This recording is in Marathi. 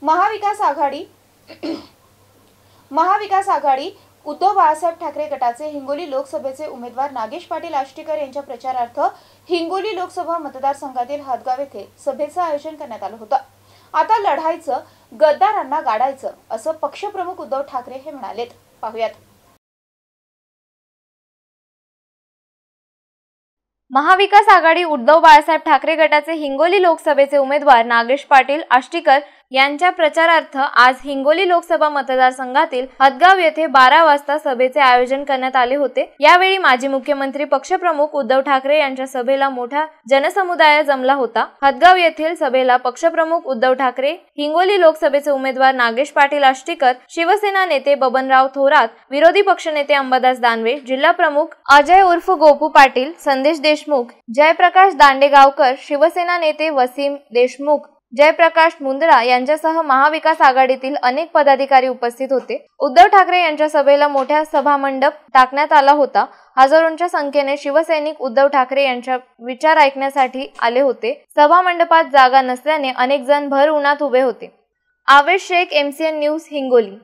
महाविकास आघाडी उद्धव बाळासाहेब ठाकरे गटाचे हिंगोली लोकसभेचे उमेदवार नागेश पाटील आष्टीकर यांच्या प्रचारार्थ हिंगोली लोकसभा मतदारसंघातील हदगाव येथे सभेचं आयोजन करण्यात आलं होतं। आता लढायचं, गद्दारांना गाडायचं असं पक्षप्रमुख उद्धव ठाकरे हे म्हणालेत। पाहूयात। महाविकास आघाडी उद्धव बाळासाहेब ठाकरे गटाचे हिंगोली लोकसभेचे उमेदवार नागेश पाटील आष्टीकर यांच्या प्रचारार्थ आज हिंगोली लोकसभा मतदारसंघातील हदगाव येथे 12 वाजता सभेचे आयोजन करण्यात आले होते। यावेळी माजी मुख्यमंत्री पक्षप्रमुख उद्धव ठाकरे यांच्या सभेला मोठा जनसमुदाय जमला होता। हदगाव येथील सभेला पक्षप्रमुख उद्धव ठाकरे, हिंगोली लोकसभेचे उमेदवार नागेश पाटील आष्टीकर, शिवसेना नेते बबनराव थोरात, विरोधी पक्षनेते अंबादास दानवे, जिल्हा प्रमुख अजय उर्फ गोपू पाटील, संदेश देशमुख, जयप्रकाश दांडेगावकर, शिवसेना नेते वसीम देशमुख, जयप्रकाश मुंदडा यांच्यासह महाविकास आघाडीतील अनेक पदाधिकारी उपस्थित होते। उद्धव ठाकरे यांच्या सभेला मोठा सभामंडप टाकण्यात आला होता। हजारोंच्या संख्येने शिवसैनिक उद्धव ठाकरे यांच्या विचार ऐकण्यासाठी आले होते। सभामंडपात जागा नसल्याने अनेक जण भर उन्हात उभे होते। आवेश शेख, MCN न्यूज, हिंगोली।